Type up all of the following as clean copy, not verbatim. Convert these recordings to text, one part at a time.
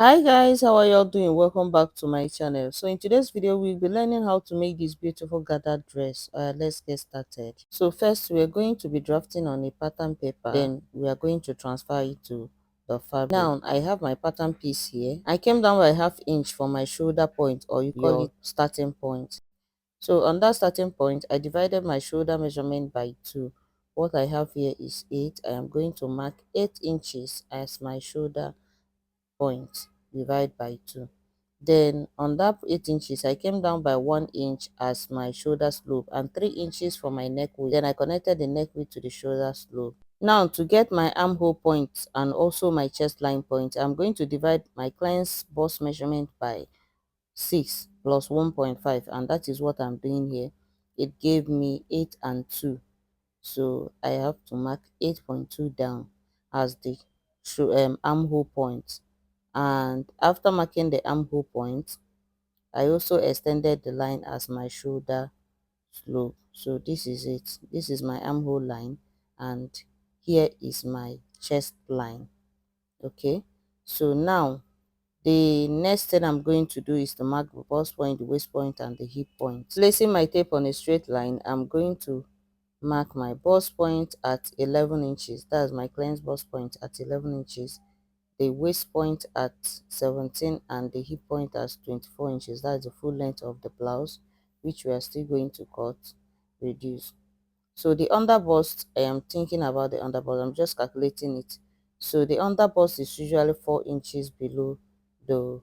Hi guys, how are y'all doing? Welcome back to my channel. So in today's video we'll be learning how to make this beautiful gathered dress. Let's get started. So first we're going to be drafting on a pattern paper, then we are going to transfer it to the fabric. Now I have my pattern piece here. I came down by ½ inch from my shoulder point, or you call it starting point. So on that starting point I divided my shoulder measurement by 2. What I have here is 8. I am going to mark 8 inches as my shoulder point, divide by 2. Then on that 8 inches I came down by 1 inch as my shoulder slope and 3 inches for my neck width. Then I connected the neck width to the shoulder slope. Now to get my armhole point and also my chest line point, I'm going to divide my client's bust measurement by 6 plus 1.5, and that is what I'm doing here. It gave me 8 and 2, so I have to mark 8.2 down as the armhole point. And after marking the armhole point, I also extended the line as my shoulder slope. So this is it. This is my armhole line, and here is my chest line. Okay, so now the next thing I'm going to do is to mark the bust point, the waist point, and the hip point. Placing my tape on a straight line, I'm going to mark my bust point at 11 inches. That's my client's bust point at 11 inches. The waist point at 17 and the hip point at 24 inches. That's the full length of the blouse, which we are still going to cut, reduce. So the under bust, I am thinking about the under bust. I'm just calculating it. So the under bust is usually 4 inches below the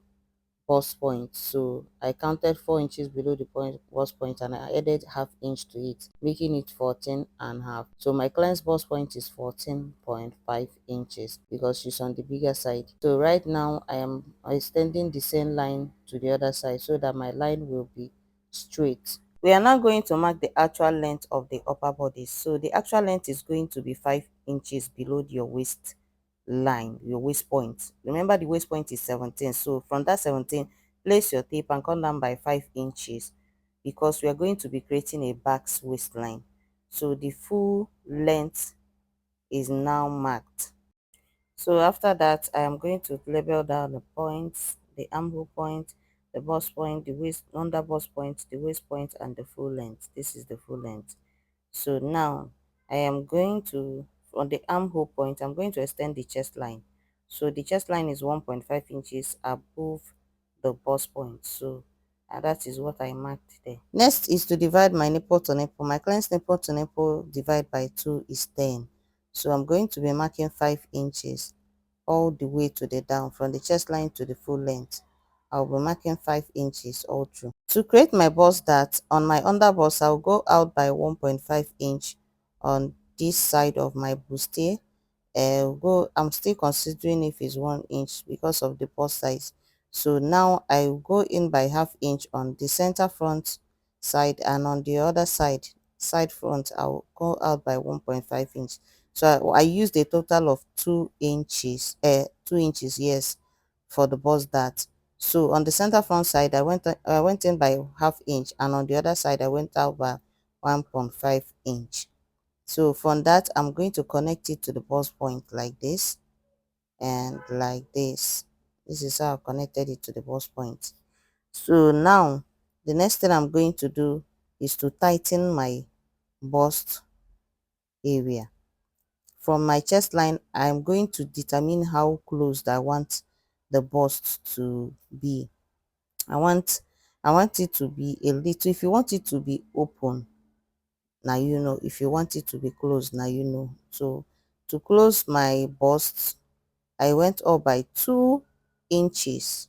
bust point. So I counted 4 inches below the bust point, and I added ½ inch to it, making it 14.5. So my client's bust point is 14.5 inches because she's on the bigger side. So right now I am extending the same line to the other side so that my line will be straight. We are now going to mark the actual length of the upper body. So the actual length is going to be 5 inches below your waist line, your waist point. Remember the waist point is 17, so from that 17 place your tape and come down by 5 inches, because we are going to be creating a back waistline. So the full length is now marked. So after that I am going to label down the points, the armhole point, the bust point, the waist under bust point, the waist point, and the full length. This is the full length. So now I am going to, on the armhole point, I'm going to extend the chest line. So the chest line is 1.5 inches above the bust point. So that is what I marked there. Next is to divide my nipple to nipple. My client's nipple to nipple divide by 2 is 10. So I'm going to be marking 5 inches all the way to the down, from the chest line to the full length. I'll be marking 5 inches all through. To create my bust dart, on my under bust I'll go out by 1.5 inch on this side of my bustier. I'm still considering if it's 1 inch because of the bust size. So now I will go in by ½ inch on the center front side, and on the other side front I'll go out by 1.5 inch. So I used a total of 2 inches, 2 inches, yes, for the bust dart. So on the center front side I went in by ½ inch, and on the other side I went out by 1.5 inch. So from that I'm going to connect it to the bust point like this and like this. This is how I connected it to the bust point. So now the next thing I'm going to do is to tighten my bust area. From my chest line I'm going to determine how close I want the bust to be. I want it to be a little, if you want it to be open, now you know, if you want it to be closed, now you know. So to close my bust I went up by 2 inches.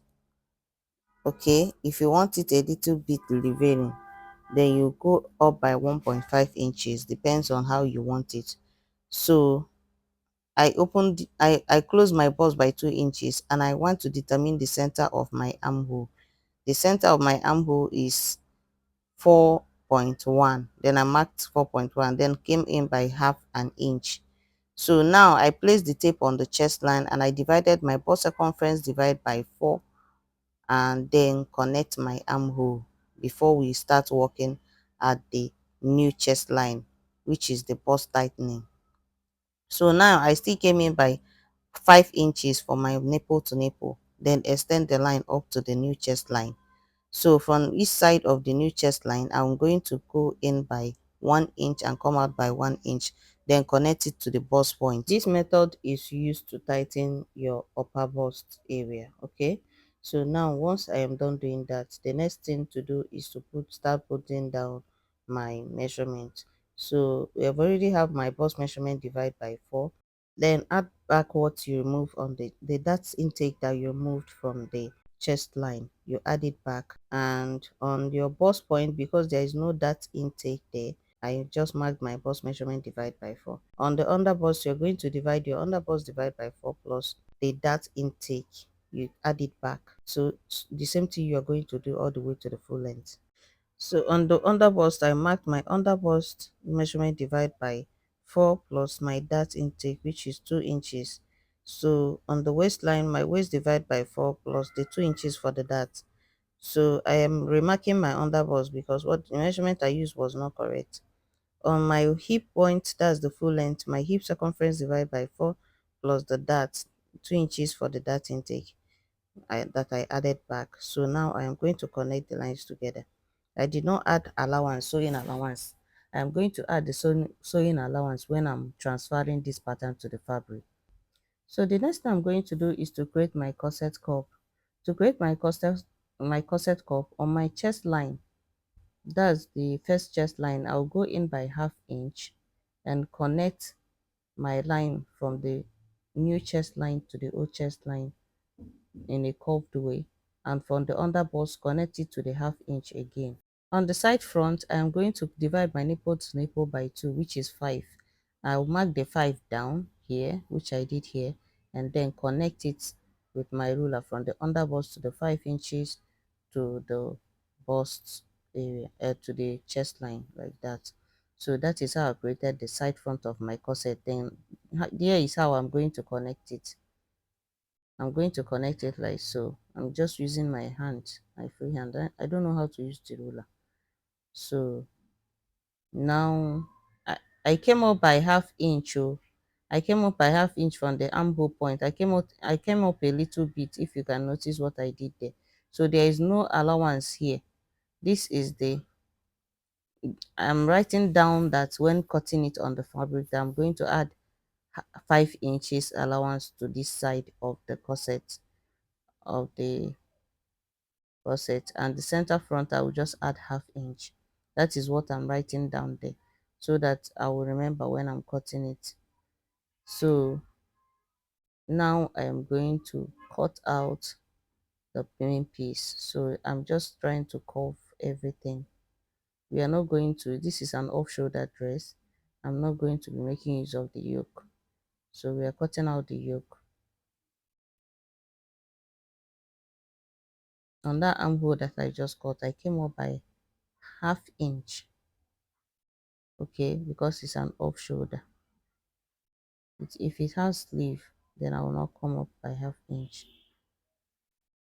Okay, if you want it a little bit revealing, then you go up by 1.5 inches, depends on how you want it. So I closed my bust by 2 inches, and I want to determine the center of my armhole. The center of my armhole is 4.1. Then I marked 4.1, then came in by ½ an inch. So now I placed the tape on the chest line, and I divided my bust circumference divide by 4, and then connect my armhole before we start working at the new chest line, which is the bust tightening. So now I still came in by 5 inches for my nipple to nipple. then extend the line up to the new chest line. So from each side of the new chest line, I'm going to go in by 1 inch and come out by 1 inch, then connect it to the bust point. This method is used to tighten your upper bust area. Okay, so now once I am done doing that, the next thing to do is to start putting down my measurement. So we have already have my bust measurement divided by 4. Then add back what you remove on the that's intake that you removed from the chest line. You add it back, and on your bust point, because there is no dart intake there, I just marked my bust measurement divide by 4. On the under bust, you're going to divide your under bust divide by 4 plus the dart intake. You add it back. So the same thing you are going to do all the way to the full length. So on the under bust, I marked my under bust measurement divide by 4 plus my dart intake, which is 2 inches. So on the waistline, my waist divide by 4 plus the 2 inches for the dart. So I am remarking my under bust because what the measurement I used was not correct. On my hip point, that's the full length, my hip circumference divided by 4 plus the dart, 2 inches for the dart intake that I added back. So now I am going to connect the lines together. I did not add allowance, sewing allowance. I am going to add the sewing allowance when I'm transferring this pattern to the fabric. So the next thing I'm going to do is to create my corset cup. To create my corset cup on my chest line, that's the first chest line, I'll go in by 1/2 inch and connect my line from the new chest line to the old chest line in a curved way, and from the under bust connect it to the 1/2 inch again. On the side front, I am going to divide my nipple to nipple by 2, which is 5. I'll mark the 5 down here, which I did here, and then connect it with my ruler from the under bust to the 5 inches to the bust area, to the chest line, like that. So that is how I created the side front of my corset. Then here is how I'm going to connect it. I'm going to connect it like so. I'm just using my hand, my free hand. I don't know how to use the ruler. So now I came up by 1/2 inch. Oh, I came up by 1/2 inch from the armhole point. I came up a little bit, if you can notice what I did there. So there is no allowance here. This is the I'm writing down that when cutting it on the fabric, that I'm going to add 5 inches allowance to this side of the corset of the corset, and the center front I will just add 1/2 inch. That is what I'm writing down there, so that I will remember when I'm cutting it. So now I am going to cut out the main piece. So I'm just trying to curve everything. We are not going to, this is an off shoulder dress, I'm not going to be making use of the yoke. So we are cutting out the yoke. On that armhole that I just cut, I came up by 1/2 inch. Okay, because it's an off shoulder. If it has sleeve, then I will not come up by 1/2 inch.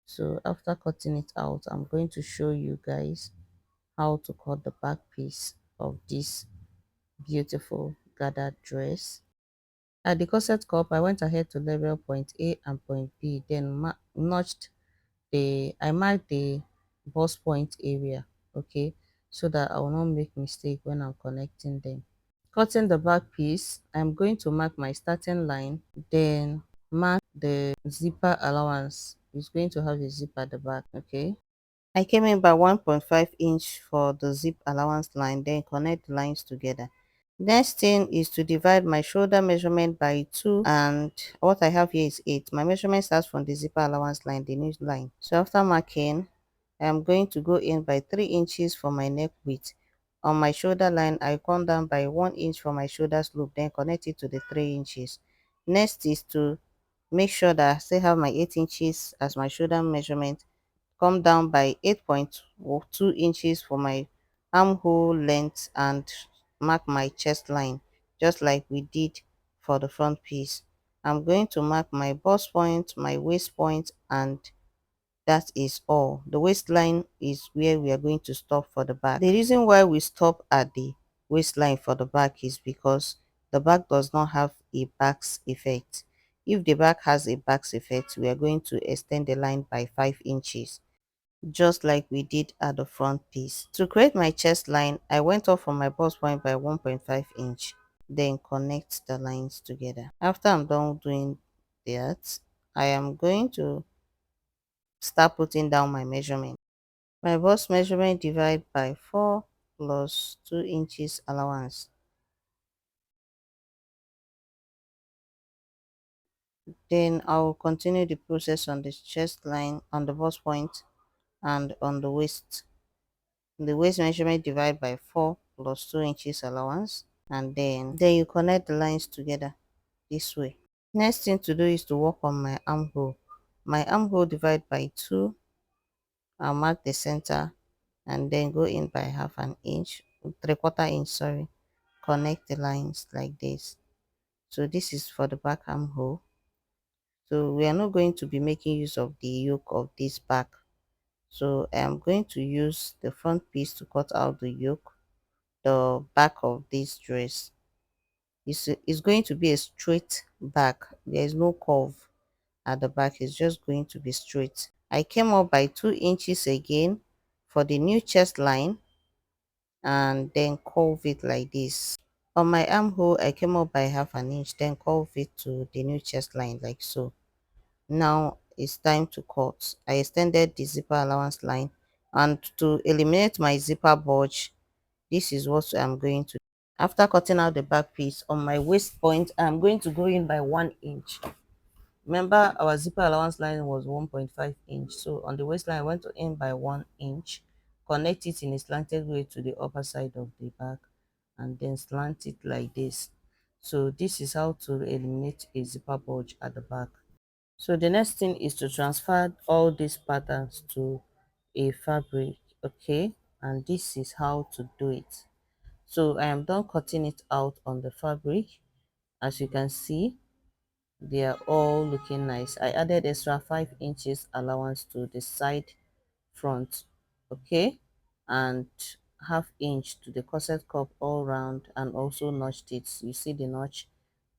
So after cutting it out, I'm going to show you guys how to cut the back piece of this beautiful gathered dress. At the corset cup, I went ahead to level point A and point B, then notched I marked the bust point area, okay, so that I will not make mistake when I'm connecting them. Cutting the back piece, I'm going to mark my starting line, then mark the zipper allowance. It's going to have a zip at the back, okay. I came in by 1.5 inch for the zip allowance line, then connect the lines together. Next thing is to divide my shoulder measurement by 2, and what I have here is 8. My measurement starts from the zipper allowance line, the new line. So after marking, I am going to go in by 3 inches for my neck width. On my shoulder line, I come down by 1 inch for my shoulder slope, then connect it to the 3 inches. Next is to make sure that I still have my 8 inches as my shoulder measurement, come down by 8.2 inches for my armhole length, and mark my chest line just like we did for the front piece. I'm going to mark my bust point, my waist point, and that is all. The waistline is where we are going to stop for the back. The reason why we stop at the waistline for the back is because the back does not have a backs effect. If the back has a box effect, we are going to extend the line by 5 inches, just like we did at the front piece. To create my chest line, I went off from my bust point by 1.5 inch, then connect the lines together. After I'm done doing that, I am going to start putting down my measurement. My bust measurement divide by 4 plus 2 inches allowance. Then I'll continue the process on the chest line, on the bust point, and on the waist. The waist measurement divide by 4 plus 2 inches allowance, and then you connect the lines together this way. Next thing to do is to work on my armhole. My armhole divide by 2. I'll mark the center and then go in by half an inch, 3/4 inch, sorry. Connect the lines like this. So this is for the back armhole. So we are not going to be making use of the yoke of this back. So I am going to use the front piece to cut out the yoke, the back of this dress. It's going to be a straight back. There is no curve at the back. It's just going to be straight. I came up by 2 inches again for the new chest line and then curve it like this. On my armhole, I came up by half an inch, then curve it to the new chest line like so. Now it's time to cut. I extended the zipper allowance line, and to eliminate my zipper bulge, this is what I'm going to do. After cutting out the back piece, on my waist point, I'm going to go in by 1 inch. Remember, our zipper allowance line was 1.5 inch. So on the waistline, I went to in by 1 inch, connect it in a slanted way to the upper side of the back, and then slant it like this. So this is how to eliminate a zipper bulge at the back. So the next thing is to transfer all these patterns to a fabric, okay? And this is how to do it. So I am done cutting it out on the fabric. As you can see, they are all looking nice. I added extra 5 inches allowance to the side front, okay, and half inch to the corset cup all round, and also notched it. You see the notch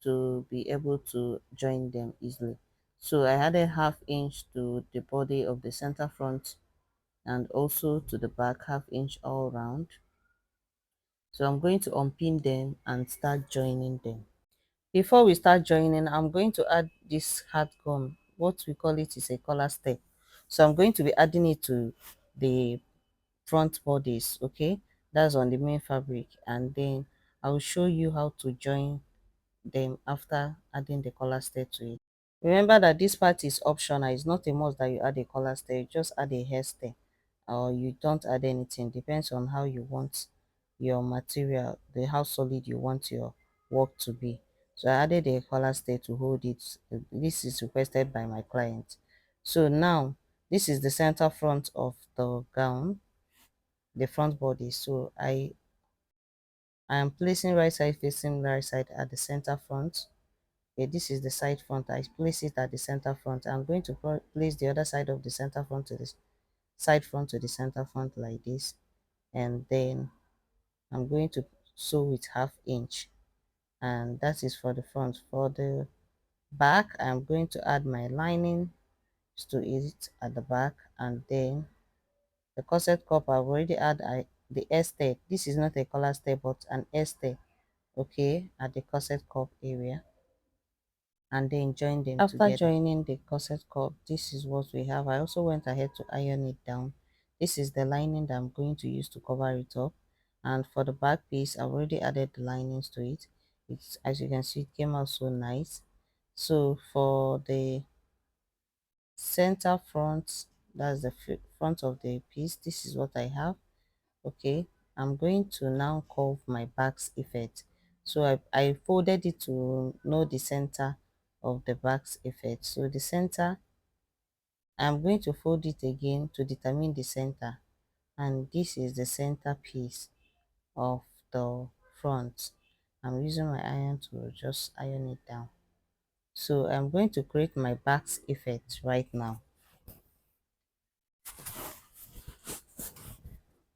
to be able to join them easily. So I added half inch to the body of the center front and also to the back, half inch all round. So I'm going to unpin them and start joining them. Before we start joining, I'm going to add this hard gum. What we call it is a collar step. So I'm going to be adding it to the front bodies, okay? That's on the main fabric, and then I'll show you how to join them after adding the collar step to it. Remember that this part is optional. It's not a must that you add a collar step. Just add a hairstyle, or you don't add anything. Depends on how you want your material, the how solid you want your work to be. So I added a collar step to hold it. This is requested by my client. So now this is the center front of the gown, the front body. So I am placing right side facing right side at the center front. Okay, this is the side front. I place it at the center front. I'm going to place the other side of the center front to the side front to the center front like this, and then I'm going to sew with half inch, and that is for the front. For the back, I'm going to add my lining to it at the back, and then the corset cup I've already the S-step. This is not a collar step but an S-step, okay, at the corset cup area, and then join them after together. Joining the corset cup, this is what we have. I also went ahead to iron it down. This is the lining that I'm going to use to cover it up, and for the back piece I've already added the linings to it. It's, as you can see, it came out so nice. So for the center front, that's the front of the piece, this is what I have, okay. I'm going to now curve my back's effect. So I folded it to know the center of the back's effect. So the center, I'm going to fold it again to determine the center, and this is the center piece of the front. I'm using my iron to just iron it down. So I'm going to create my back's effect right now.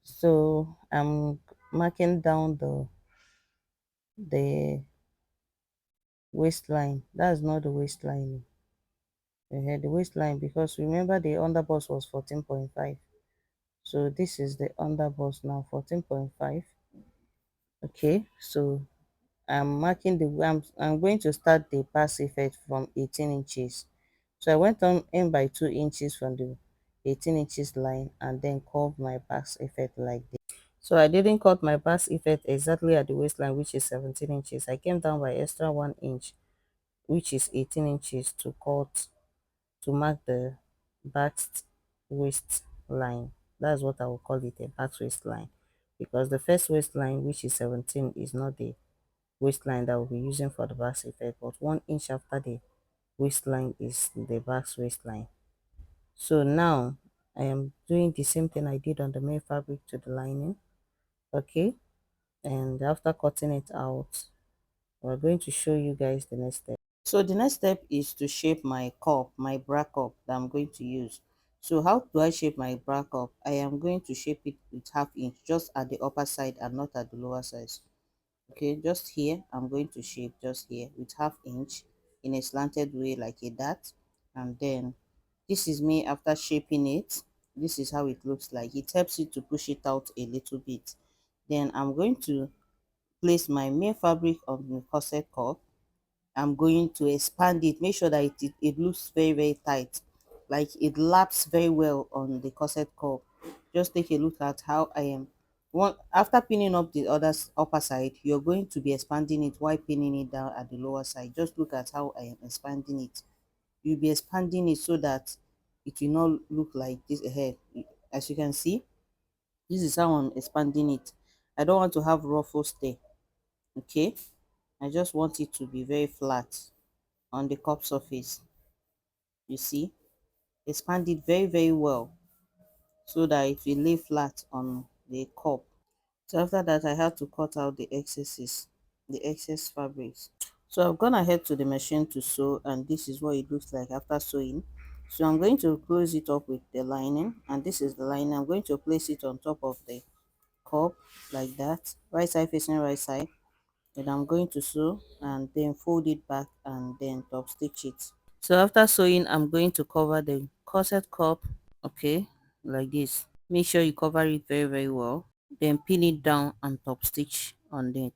So I'm marking down the waistline. That's not the waistline. The waistline, because remember the underbust was 14.5. So this is the underbust now, 14.5. Okay, so I'm marking the I'm going to start the pass effect from 18 inches. So I went on in by 2 inches from the 18 inches line and then curve my pass effect like this. So I didn't cut my pass effect exactly at the waistline, which is 17 inches. I came down by extra 1 inch, which is 18 inches, to cut, to mark the back waist line. That's what I will call it, a back waistline, because the first waistline, which is 17, is not the waistline that we'll be using for the back effect, but 1 inch after the waistline is the back waistline. So now I am doing the same thing I did on the main fabric to the lining. Okay, and after cutting it out, we're going to show you guys the next step. So the next step is to shape my cup, my bra cup that I'm going to use. So how do I shape my bra cup? I am going to shape it with 1/2 inch, just at the upper side and not at the lower side. Okay, just here I'm going to shape just here with 1/2 inch in a slanted way like a dart. And then this is me after shaping it. This is how it looks like. It helps you to push it out a little bit. Then I'm going to place my main fabric on the corset cup. I'm going to expand it, make sure that it looks very, very tight, like it laps very well on the corset cup. Just take a look at how I am. One, after pinning up the other upper side, you're going to be expanding it while pinning it down at the lower side. Just look at how I am expanding it. You'll be expanding it so that it will not look like this ahead. As you can see, this is how I'm expanding it. I don't want to have ruffles there. Okay, I just want it to be very flat on the cup surface. You see, expand it very, very well so that it will lay flat on the cup. So after that, I had to cut out the excesses, the excess fabrics. So I've gone ahead to the machine to sew, and this is what it looks like after sewing. So I'm going to close it up with the lining, and this is the lining. I'm going to place it on top of the cup like that, right side facing right side. Then I'm going to sew and then fold it back and then top stitch it. So after sewing, I'm going to cover the corset cup, okay, like this. Make sure you cover it very, very well. Then pin it down and top stitch on it.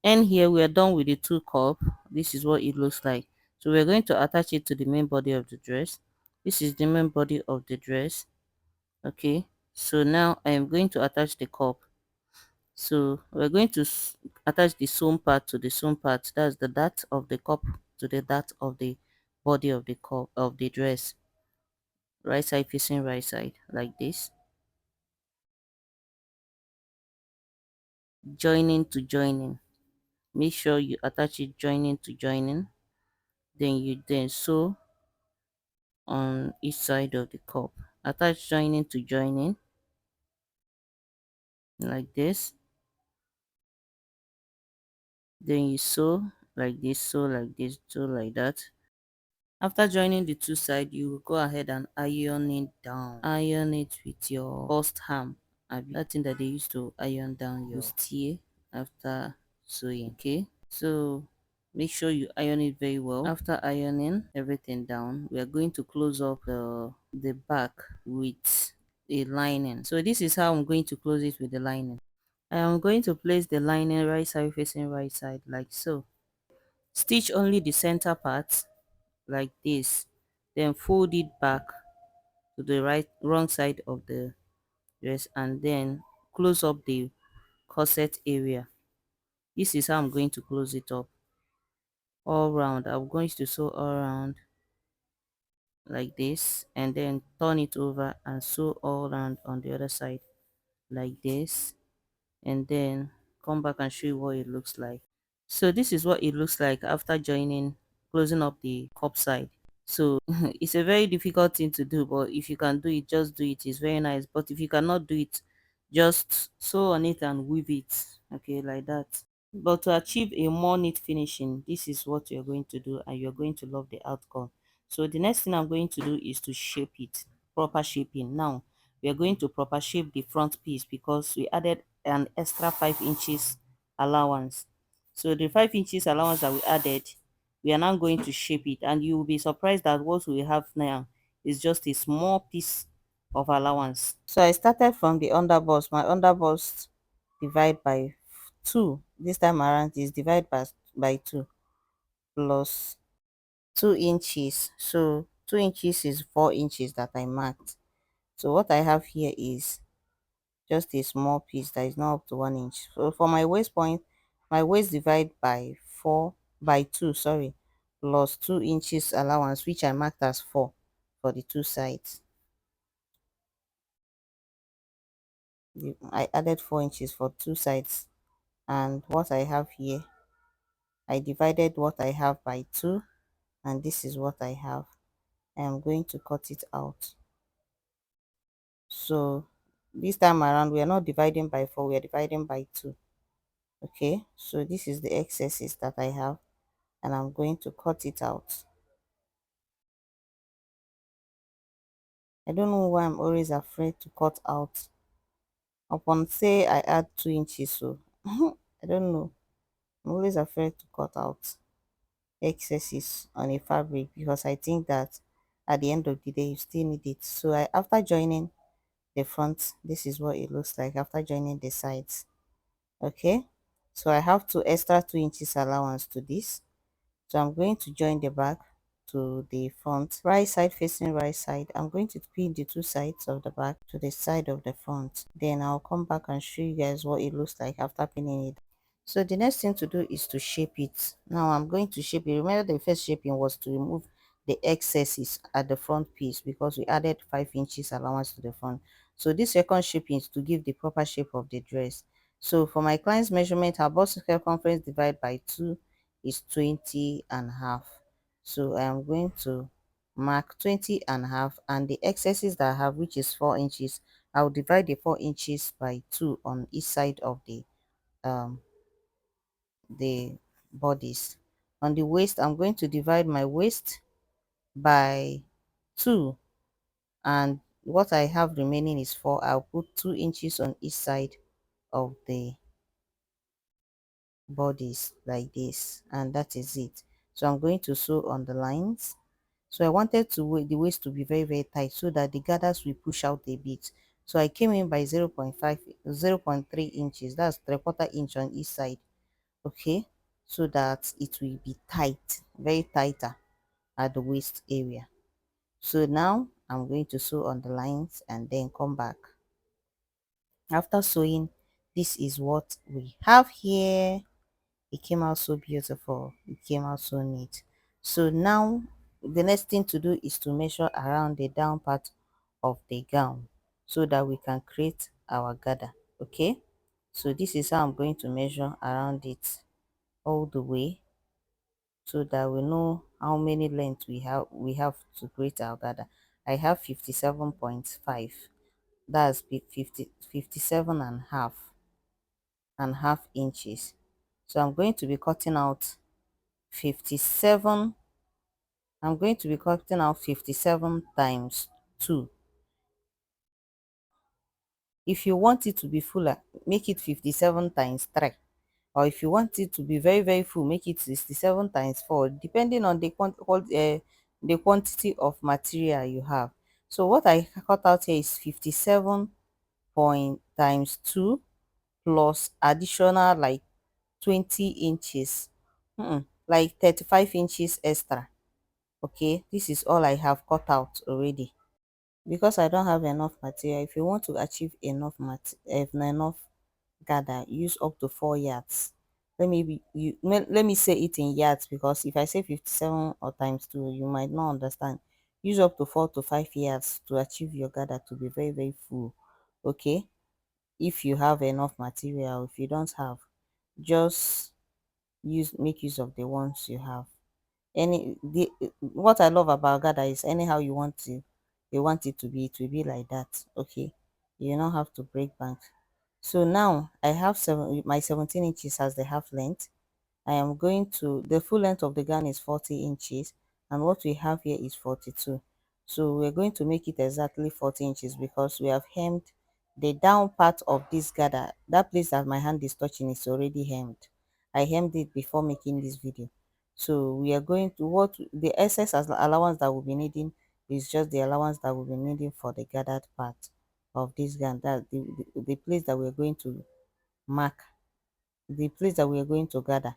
And here we are done with the two cup. This is what it looks like. So we're going to attach it to the main body of the dress. This is the main body of the dress. Okay, so now I am going to attach the cup. So we're going to attach the sewn part to the sewn part. That's the dart of the cup to the dart of the body of the cup of the dress. Right side facing right side like this. Joining to joining. Make sure you attach it joining to joining. Then you then sew on each side of the cup. Attach joining to joining like this. Then you sew like this, sew like this, sew like that. After joining the two sides, you will go ahead and iron it down. Iron it with your first ham. That thing that they used to iron down your steer after sewing. Okay, so make sure you iron it very well. After ironing everything down, we are going to close up the back with a lining. So this is how I'm going to close it with the lining. I am going to place the lining right side facing right side like so. Stitch only the center part like this, then fold it back to the wrong side of the dress and then close up the corset area. This is how I'm going to close it up all round. I'm going to sew all around like this and then turn it over and sew all around on the other side like this, and then come back and show you what it looks like. So this is what it looks like after joining, closing up the cup side. So it's a very difficult thing to do, but if you can do it, just do it. It's very nice. But if you cannot do it, just sew on it and weave it, okay, like that. But to achieve a more neat finishing, this is what you're going to do and you're going to love the outcome. So the next thing I'm going to do is to shape it, proper shaping. Now we are going to proper shape the front piece because we added an extra 5 inches allowance. So the 5 inches allowance that we added, we are now going to shape it, and you will be surprised that what we have now is just a small piece of allowance. So I started from the underbust. My underbust divide by 2. This time around is divide by 2 plus 2 inches. So 2 inches is 4 inches that I marked. So what I have here is just a small piece that is not up to 1 inch. So for my waist point, my waist divide by 2, sorry, plus 2 inches allowance, which I marked as 4 for the two sides. I added 4 inches for two sides, and what I have here, I divided what I have by 2, and this is what I have. I am going to cut it out. So this time around, we are not dividing by 4, we are dividing by 2. Okay, so this is the excesses that I have, and I'm going to cut it out. I don't know why I'm always afraid to cut out. Upon say I add 2 inches, so I don't know. I'm always afraid to cut out excesses on a fabric because I think that at the end of the day you still need it. So after joining the front, this is what it looks like after joining the sides. Okay, so I have to extra 2 inches allowance to this. So I'm going to join the back to the front, right side facing right side. I'm going to pin the two sides of the back to the side of the front. Then I'll come back and show you guys what it looks like after pinning it. So the next thing to do is to shape it. Now I'm going to shape it. Remember, the first shaping was to remove the excesses at the front piece because we added 5 inches allowance to the front. So this second shaping is to give the proper shape of the dress. So for my client's measurement, her bust circumference divided by 2 is 20.5. So I am going to mark 20.5, and the excesses that I have, which is 4 inches, I'll divide the 4 inches by 2 on each side of um the bodies. On the waist, I'm going to divide my waist by 2, and what I have remaining is 4. I'll put 2 inches on each side of the bodies like this, and that is it. So I'm going to sew on the lines. So I wanted the waist to be very tight so that the gathers will push out a bit. So I came in by 0.3 inches, that's 3/4 inch on each side. Okay, so that it will be tight, very tighter at the waist area. So now I'm going to sew on the lines and then come back. After sewing, this is what we have here. It came out so beautiful, it came out so neat. So now the next thing to do is to measure around the down part of the gown so that we can create our gather. Okay, so this is how I'm going to measure around it all the way so that we know how many lengths we have to create our gather. I have 57.5, that's 57 and half inches. So I'm going to be cutting out 57. I'm going to be cutting out 57 times 2. If you want it to be fuller, make it 57 times 3. Or if you want it to be very full, make it 67 times 4, depending on the quantity of material you have. So what I cut out here is 57 point times 2 plus additional like 20 inches, like 35 inches extra. Okay, this is all I have cut out already because I don't have enough material. If you want to achieve enough gather, use up to 4 yards. Let me say it in yards, because if I say 57 or times 2, you might not understand. Use up to 4 to 5 yards to achieve your gather to be very full. Okay, if you have enough material. If you don't have, just make use of the ones you have. What I love about gather is anyhow you want it to be, it will be like that. Okay, you don't have to break bank. So now I have my 17 inches as the half length. I am going to, the full length of the gown is 40 inches. and what we have here is 42. So we're going to make it exactly 40 inches because we have hemmed the down part of this gather. That place that my hand is touching is already hemmed. I hemmed it before making this video. So we are going to, what the excess as allowance that we'll be needing is just the allowance that we'll be needing for the gathered part of this gown. That the place that we're going to mark, the place that we're going to gather,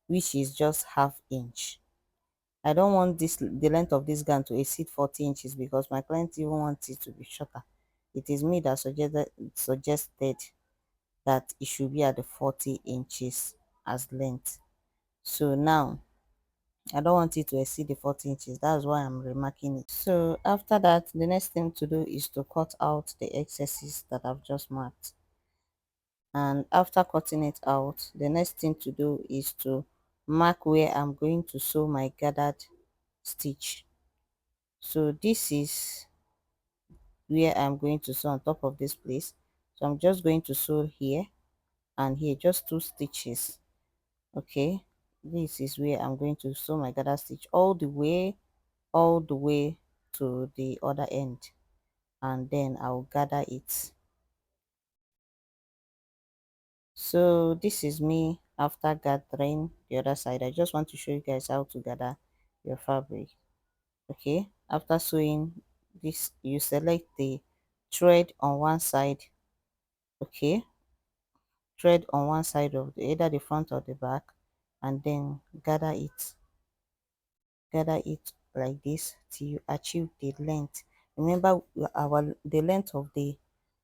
which is just half inch. I don't want this the length of this gown to exceed 40 inches because my client even wants it to be shorter. It is me that suggested that it should be at the 40 inches as length. So now I don't want it to exceed the 40 inches. That's why I'm remarking it. So after that, the next thing to do is to cut out the excesses that I've just marked. And after cutting it out, the next thing to do is to mark where I'm going to sew my gathered stitch. So this is where I'm going to sew on top of this place. So I'm just going to sew here and here, just 2 stitches. Okay, this is where I'm going to sew my gather stitch all the way to the other end, and then I'll gather it. So this is me after gathering the other side. I just want to show you guys how to gather your fabric. Okay, after sewing this, you select the thread on one side. Okay, thread on one side of either the front or the back, and then gather it like this till you achieve the length. Remember, the length of the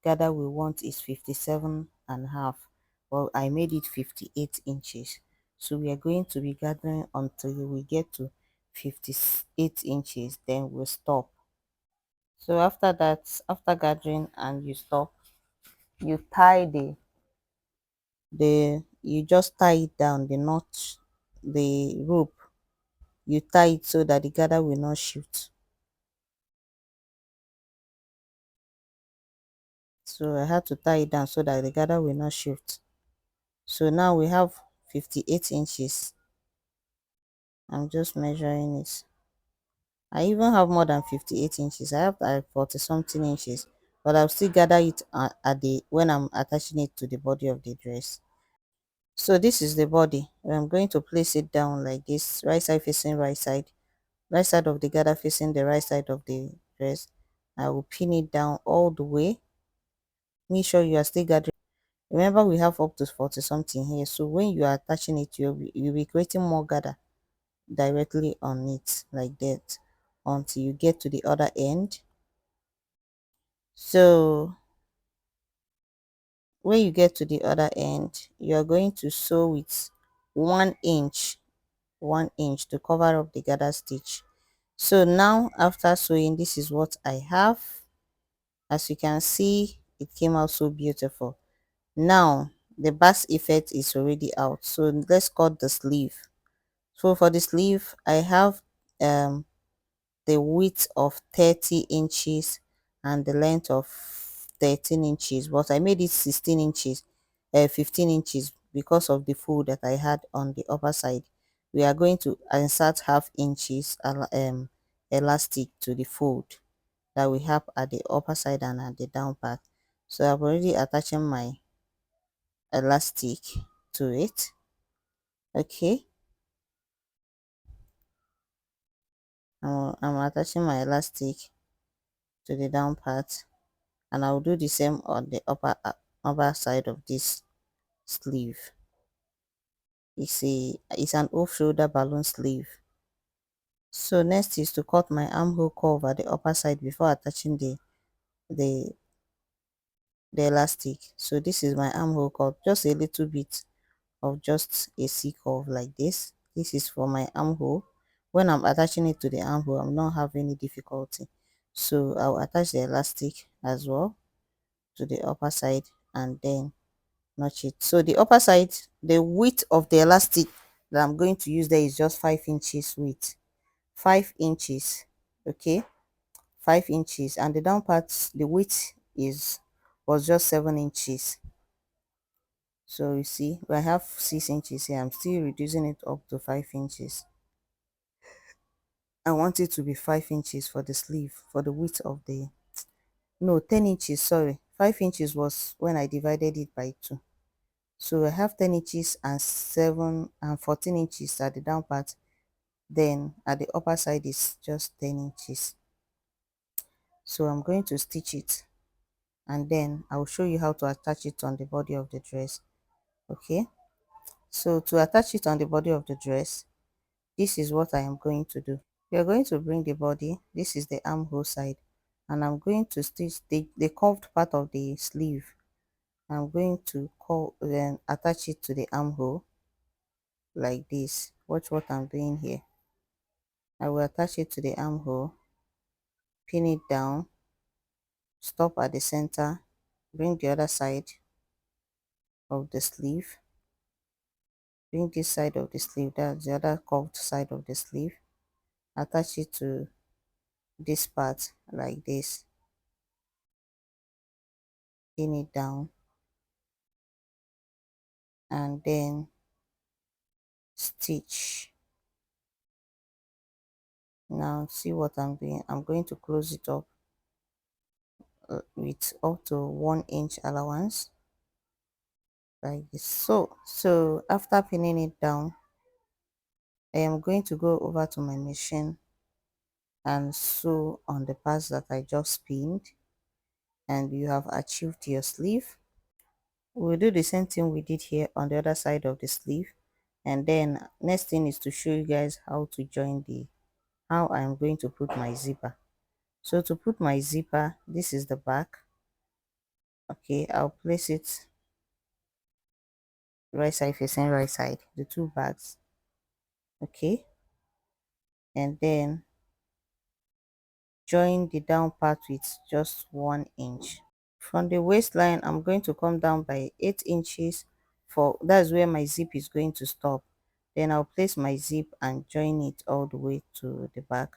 gather we want is 57.5. Well, I made it 58 inches, so we are going to be gathering until we get to 58 inches, then we'll stop. So after that, after gathering and you stop, you tie you just tie it down, the knot, the rope, you tie it so that the gather will not shift. So I had to tie it down so that the gather will not shift. So now we have 58 inches. I'm just measuring it. I even have more than 58 inches. I have like 40 something inches, but I'll still gather it at the when I'm attaching it to the body of the dress. So this is the body. I'm going to place it down like this, right side facing right side of the gather facing the right side of the dress. I will pin it down all the way. Make sure you are still gathering. Remember, we have up to 40 something here, so when you are attaching it, you'll be creating more gather directly on it like that until you get to the other end. So when you get to the other end, you are going to sew with 1 inch to cover up the gather stitch. So now after sewing, this is what I have. As you can see, it came out so beautiful. Now the back effect is already out, so let's cut the sleeve. So for the sleeve, I have the width of 30 inches and the length of 13 inches, but I made it 16 inches 15 inches because of the fold that I had on the upper side. We are going to insert half inches elastic to the fold that we have at the upper side and at the down part. So I've already attaching my elastic to it. Okay, I'm attaching my elastic to the down part, and I'll do the same on the upper side of this sleeve. It's an off shoulder balloon sleeve. So next is to cut my armhole curve at the upper side before attaching the the elastic. So this is my armhole curve, just a little bit of just a C curve like this. This is for my armhole. When I'm attaching it to the armhole, I'm not having any difficulty. So I'll attach the elastic as well to the upper side and then notch it. So the upper side, the width of the elastic that I'm going to use there is just 5 inches width. 5 inches. Okay, 5 inches, and the down part, the width was just 7 inches. So you see, I have 6 inches here. I'm still reducing it up to 5 inches. I want it to be 5 inches for the sleeve, for the width of the, no, 10 inches, sorry. 5 inches was when I divided it by 2. So I have 10 inches and 7 and 14 inches at the down part. Then at the upper side is just 10 inches. So I'm going to stitch it, and then I'll show you how to attach it on the body of the dress. Okay, so to attach it on the body of the dress, this is what I am going to do. We are going to bring the body, this is the armhole side, and I'm going to stitch the curved part of the sleeve. I'm going to then attach it to the armhole like this. Watch what I'm doing here. I will attach it to the armhole, pin it down, stop at the center, bring the other side of the sleeve, bring this side of the sleeve, that's the other curved side of the sleeve, attach it to this part like this, pin it down, and then stitch. Now see what I'm doing. I'm going to close it up with up to 1 inch allowance like this. So after pinning it down, I am going to go over to my machine and sew on the parts that I just pinned, and you have achieved your sleeve. We'll do the same thing we did here on the other side of the sleeve, and then next thing is to show you guys how to join how I'm going to put my zipper. So to put my zipper, this is the back. Okay, I'll place it right side facing right side, the two bags. Okay, and then join the down part with just 1 inch. From the waistline, I'm going to come down by 8 inches, for that's where my zip is going to stop. Then I'll place my zip and join it all the way to the back,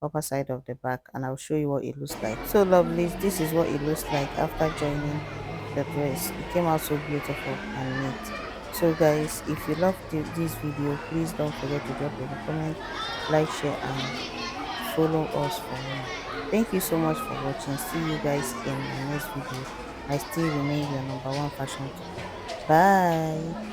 upper side of the back, and I'll show you what it looks like. So lovely, this is what it looks like after joining the dress. It came out so beautiful and neat. So guys, if you loved this video, please don't forget to drop a comment, like, share, and follow us for more. Thank you so much for watching. See you guys in my next video. I still remain your number one fashion tutor. Bye.